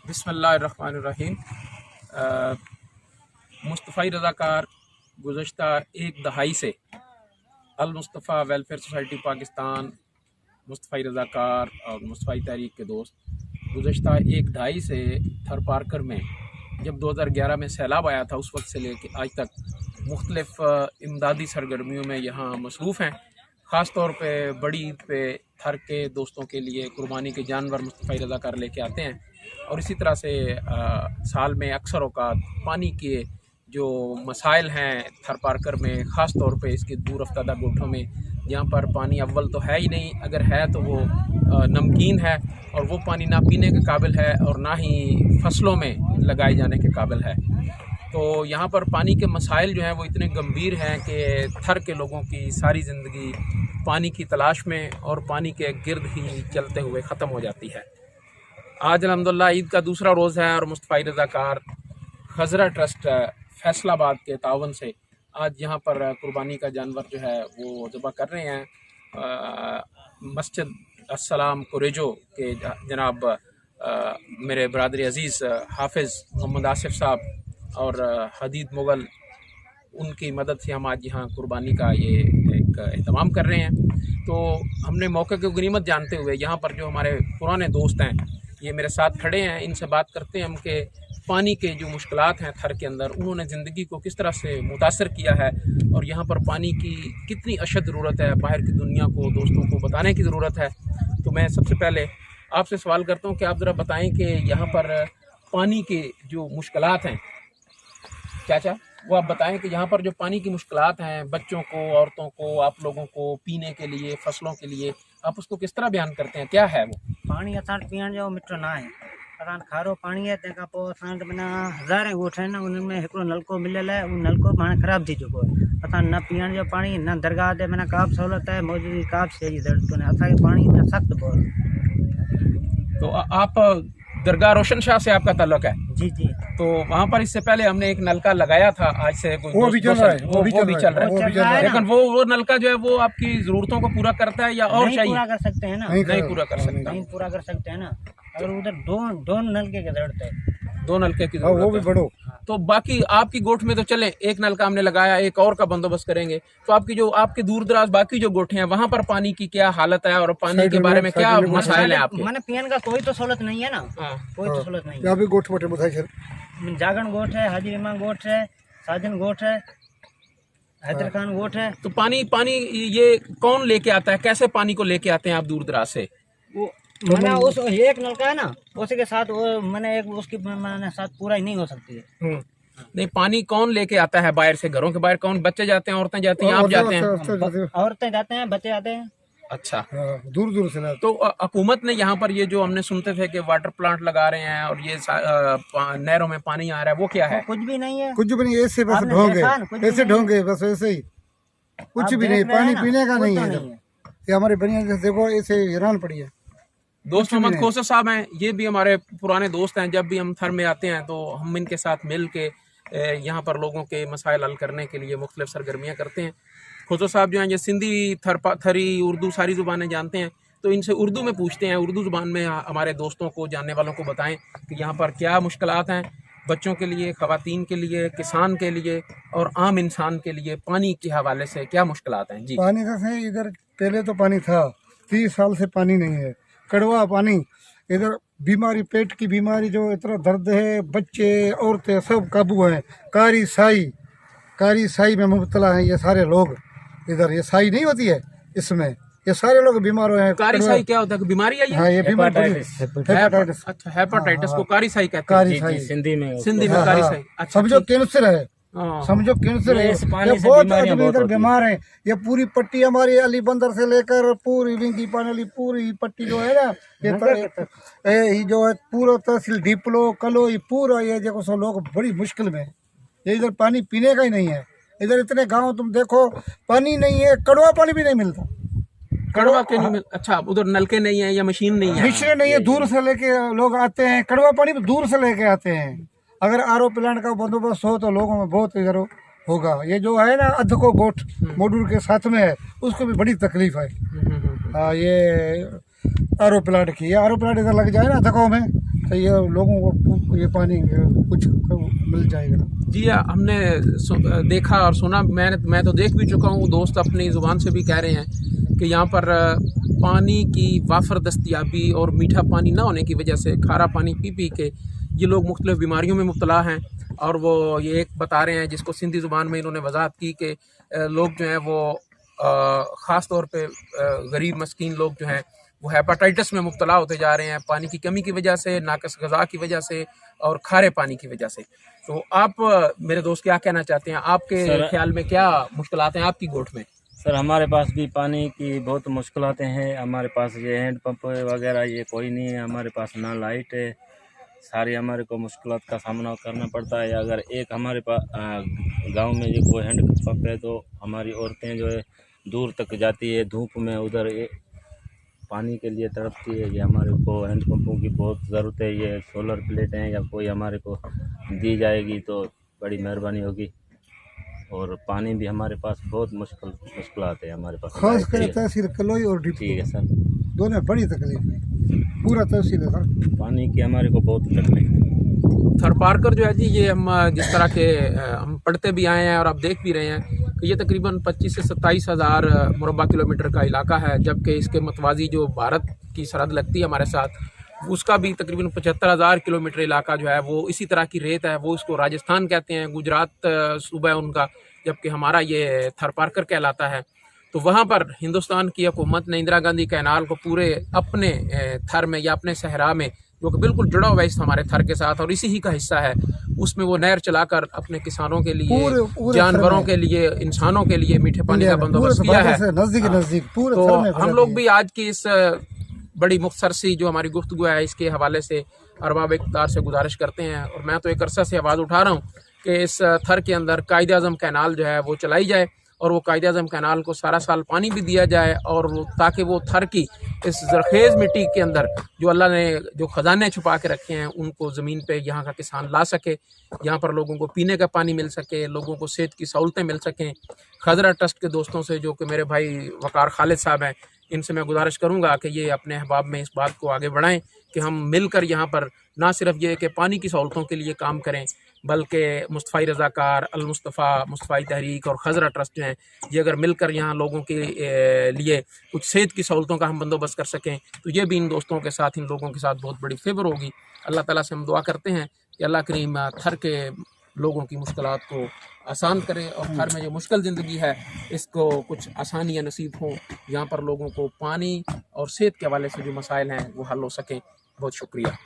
बिस्मिल्लाहिर्रहमानिर्रहीम। मुस्तफ़ा रज़ाकार गुज़श्ता एक दहाई से अल मुस्तफ़ा वेलफेयर सोसाइटी पाकिस्तान, मुस्तफ़ा रज़ाकार और मुस्तफ़ा तहरीक के दोस्त गुज़श्ता एक दहाई से थर पार्कर में जब 2011 में सैलाब आया था उस वक्त से लेकर आज तक मुख्तलिफ़ इमदादी सरगर्मियों में यहाँ मसरूफ़ हैं। ख़ास तौर पे बड़ी ईद पे थर के दोस्तों के लिए कुर्बानी के जानवर मुस्तफ़ा रज़ाकार लेके आते हैं और इसी तरह से साल में अक्सर औक़ात पानी के जो मसाइल हैं थर पार्कर में, ख़ास तौर पे इसके दूर अफ्तादा गोठों में जहाँ पर पानी अव्वल तो है ही नहीं, अगर है तो वो नमकीन है और वो पानी ना पीने के काबिल है और ना ही फसलों में लगाए जाने के काबिल है। तो यहाँ पर पानी के मसाइल जो हैं वो इतने गंभीर हैं कि थर के लोगों की सारी ज़िंदगी पानी की तलाश में और पानी के गिर्द ही चलते हुए ख़त्म हो जाती है। आज अल्हम्दुलिल्लाह ईद का दूसरा रोज़ है और मुस्तफ़ा रज़ाकार खज़रा ट्रस्ट फैसलाबाद के तावन से आज यहाँ पर कुर्बानी का जानवर जो है वो ज़बह कर रहे हैं। मस्जिद अस्सलाम कुरेजो के जनाब मेरे बरादरी अज़ीज़ हाफिज़ मोहम्मद आसिफ साहब और हदीद मुग़ल, उनकी मदद से हम आज यहाँ कुर्बानी का ये एक एहतमाम कर रहे हैं। तो हमने मौके की गनीमत जानते हुए यहाँ पर जो हमारे पुराने दोस्त हैं ये मेरे साथ खड़े हैं, इनसे बात करते हैं हम कि पानी के जो मुश्किलात हैं थर के अंदर, उन्होंने ज़िंदगी को किस तरह से मुतासर किया है और यहाँ पर पानी की कितनी अशद ज़रूरत है, बाहर की दुनिया को दोस्तों को बताने की ज़रूरत है। तो मैं सबसे पहले आपसे सवाल करता हूँ कि आप ज़रा बताएँ कि यहाँ पर पानी के जो मुश्किलात हैं चाचा, वो आप बताएं कि यहाँ पर जो पानी की मुश्किलात हैं बच्चों को, औरतों को, आप लोगों को पीने के लिए, फसलों के लिए, आप उसको किस तरह बयान करते हैं? क्या है वो पानी? असां पीअण जो मिठो ना आहे, असां खारो पानी आहे। तंहिंखां पोइ असां वटि माना हज़ारे ॻोठ आहिनि, उन्हनि में हिकिड़ो नलको मिलियल आहे, उहो नलको बि हाणे ख़राबु थी चुको आहे। असां न पीअण जो पाणी, न दरगाह ते माना का बि सहूलियत आहे, मौजूदगी का बि शइ जी ज़रूरत कोन्हे असांखे, पाणी में सख़्तु बहुत। तो आप दरगाह रोशन शाह से आपका ताल्लुक है? जी जी। तो वहाँ पर इससे पहले हमने एक नलका लगाया था, आज से वो भी चल रहा है, वो भी चल रहा है, लेकिन वो नलका जो है वो आपकी जरूरतों को पूरा करता है या और चाहिए? पूरा कर सकते हैं ना, नहीं पूरा कर सकता, नहीं पूरा कर सकते हैं ना। अगर उधर दो नलके की जरूरत है, 2 नलके की जरूरत है, वो भी बढ़ो। तो बाकी आपकी गोठ में तो चले एक नलका हमने लगाया, एक और का बंदोबस्त करेंगे। तो आपके दूर दराज बाकी जो गोठे हैं वहाँ पर पानी की क्या हालत है और पानी के बारे में क्या मसाइल है आपके? मैंने पीने का कोई तो सहूलत नहीं है ना, कोई तो सहूलत नहीं है। भी गोठ मोटे बताइए। जागरण गोठ है, हाजी इमाम गोठ है, साजन गोठ है, हैदर खान गोठ है। तो पानी ये कौन लेके आता है, कैसे पानी को लेके आते हैं आप दूर दराज से? वो मैंने उस एक नलका है ना, उसी के साथ वो मैंने एक उसकी मैंने साथ पूरा ही नहीं हो सकती है। नहीं, पानी कौन लेके आता है बाहर से? घरों के बाहर कौन? बच्चे जाते हैं, औरतें जाती हैं, आप जाते हैं? औरतें जाते हैं, बच्चे जाते हैं। अच्छा, दूर दूर से ना। तो हुकूमत ने यहाँ पर ये जो हमने सुनते थे कि वाटर प्लांट लगा रहे हैं और ये नहरों में पानी आ रहा है, वो क्या है? कुछ भी नहीं है, कुछ भी नहीं, ऐसे बस ढोंगे, ऐसे ढोंगे बस ऐसे ही, कुछ भी नहीं, पानी पीने का नहीं है। ये हमारे बनिया देखो ऐसे हैरान पड़ी है। दोस्त मोहम्मद खोसर साहब हैं, ये भी हमारे पुराने दोस्त हैं। जब भी हम थर में आते हैं तो हम इनके साथ मिल के यहाँ पर लोगों के मसाइल हल करने के लिए मुख्तलिफ सरगर्मियाँ करते हैं। खोसर साहब जो हैं ये सिंधी, थरी, उर्दू सारी ज़ुबानें जानते हैं, तो इनसे उर्दू में पूछते हैं, उर्दू ज़ुबान में हमारे दोस्तों को, जानने वालों को बताएं कि यहाँ पर क्या मुश्किलात हैं बच्चों के लिए, ख़वातीन के लिए, किसान के लिए और आम इंसान के लिए पानी के हवाले से क्या मुश्किलात हैं? जी, पानी का से इधर पहले तो पानी था, 30 साल से पानी नहीं है, कड़वा पानी। इधर बीमारी, पेट की बीमारी जो इतना दर्द है, बच्चे औरतें सब काबू हैं। कारी साई में मुब्तला हैं ये सारे लोग। इधर ये साई नहीं होती है, इसमें ये सारे लोग बीमार हुए हैं। कारी साई क्या होता है? बीमारी है ये? हाँ, ये बीमारी हेपेटाइटिस। अच्छा, हेपेटाइटिस को कारी साई कहते हैं सिंधी में कारी साई। अच्छा, समझो कैंसर है, समझो कैंसर है, ये बहुत आदमी इधर बीमार है। ये पूरी पट्टी हमारी अली बंदर से लेकर पूरी विंगी पानी पूरी पट्टी जो है ना, ये जो है पूरा तहसील डिपलो कलो, ये पूरा ये देखो सब लोग बड़ी मुश्किल में। ये इधर पानी पीने का ही नहीं है। इधर इतने गांव तुम देखो पानी नहीं है, कड़वा पानी भी नहीं मिलता। कड़वा क्यों नहीं मिलता? अच्छा, उधर नलके नहीं है या मशीन नहीं है? मशीन नहीं है, दूर से लेके लोग आते हैं, कड़वा पानी भी दूर से लेके आते हैं। अगर आरओ प्लांट का बंदोबस्त हो तो लोगों में बहुत इधर होगा। ये जो है ना अध को गोठ मॉड्यूल के साथ में है, उसको भी बड़ी तकलीफ है। ये आरओ प्लांट की, ये आरओ प्लांट इधर लग जाए ना अधकों में, तो ये लोगों को ये पानी कुछ मिल जाएगा। जी हमने देखा और सुना, मैं तो देख भी चुका हूँ, दोस्त अपनी ज़ुबान से भी कह रहे हैं कि यहाँ पर पानी की वाफर दस्तियाबी और मीठा पानी ना होने की वजह से खारा पानी पी पी के ये लोग मुख्तलिफ़ बीमारियों में मुब्तला हैं। और वो ये एक बता रहे हैं जिसको सिंधी ज़ुबान में इन्होंने वजाहत की कि लोग जो हैं वो ख़ास तौर पे गरीब मस्कीन लोग जो हैं वो हेपाटाइटिस में मुब्तला होते जा रहे हैं पानी की कमी की वजह से, नाक़िस ग़िज़ा की वजह से और खारे पानी की वजह से। तो आप मेरे दोस्त क्या कहना चाहते हैं, आपके ख्याल में क्या मुश्किलात हैं आपकी गोठ में? सर हमारे पास भी पानी की बहुत मुश्किलातें हैं। हमारे पास ये हैंड पंप वगैरह ये कोई नहीं है, हमारे पास ना लाइट है, सारी हमारे को मुश्किलात का सामना करना पड़ता है। अगर एक हमारे पास गांव में ये कोई हैंड पंप है तो हमारी औरतें जो है दूर तक जाती है धूप में, उधर पानी के लिए तड़पती है। ये हमारे को हैंड पंपों की बहुत ज़रूरत है। ये सोलर प्लेट हैं या कोई हमारे को दी जाएगी तो बड़ी मेहरबानी होगी। और पानी भी हमारे पास बहुत मुश्किलात है हमारे पास, खास कर तहसील कलोई और डिपो। ठीक है सर, दोनों बड़ी तकलीफ है, पूरा तहसील है सर, पानी की हमारे को बहुत तकलीफ है। थरपारकर जो है जी, ये हम जिस तरह के हम पढ़ते भी आए हैं और आप देख भी रहे हैं कि ये तकरीबन 25 से 27 हज़ार मुरबा किलोमीटर का इलाका है, जबकि इसके मतवाजी जो भारत की सरहद लगती है हमारे साथ उसका भी तकरीबन 75,000 किलोमीटर इलाका जो है वो इसी तरह की रेत है। वो इसको राजस्थान कहते हैं, गुजरात सूबा है उनका, जबकि हमारा ये थरपारकर कहलाता है। तो वहाँ पर हिंदुस्तान की हुकूमत ने इंदिरा गांधी कैनाल को पूरे अपने थर में या अपने सहरा में, जो कि बिल्कुल जुड़ा हुआ है इस हमारे थर के साथ और इसी ही का हिस्सा है, उसमें वो नहर चलाकर अपने किसानों के लिए, जानवरों के लिए, इंसानों के लिए मीठे पानी का बंदोबस्त किया है। तो हम लोग भी आज की इस बड़ी मुख्तसर सी जो हमारी गुफ्तगू है इसके हवाले से अरबाब इक़्तिदार से गुजारिश करते हैं, और मैं तो एक अरसा से आवाज़ उठा रहा हूँ कि इस थर के अंदर कायद-ए-आज़म कैनाल जो है वो चलाई जाए और वो कायद-ए-आज़म कैनाल को सारा साल पानी भी दिया जाए, और ताकि वो थर की इस ज़रखेज़ मिट्टी के अंदर जो अल्लाह ने जो ख़जाने छुपा के रखे हैं उनको ज़मीन पे यहाँ का किसान ला सके, यहाँ पर लोगों को पीने का पानी मिल सके, लोगों को सेहत की सहूलतें मिल सकें। खजरा ट्रस्ट के दोस्तों से, जो कि मेरे भाई वकार खालिद साहब हैं, इनसे मैं गुजारिश करूँगा कि ये अपने अहबाब में इस बात को आगे बढ़ाएँ कि हम मिलकर यहाँ पर ना सिर्फ ये कि पानी की सहूलतों के लिए काम करें, बल्कि मुस्तफ़ाई रज़ाकार, अल-मुस्तफ़ा, मुस्तफ़ाई तहरीक और खजरा ट्रस्ट जो हैं, ये अगर मिलकर यहाँ लोगों के लिए कुछ सेहत की सहूलतों का हम बंदोबस्त कर सकें तो ये भी इन दोस्तों के साथ, इन लोगों के साथ बहुत बड़ी फेवर होगी। अल्लाह ताला से हम दुआ करते हैं कि अल्लाह करीम थर के लोगों की मुश्किलात को आसान करे और थर में जो मुश्किल ज़िंदगी है इसको कुछ आसानियाँ नसीब हों, यहाँ पर लोगों को पानी और सेहत के हवाले से जो मसाइल हैं वो हल हो सकें। बहुत शुक्रिया।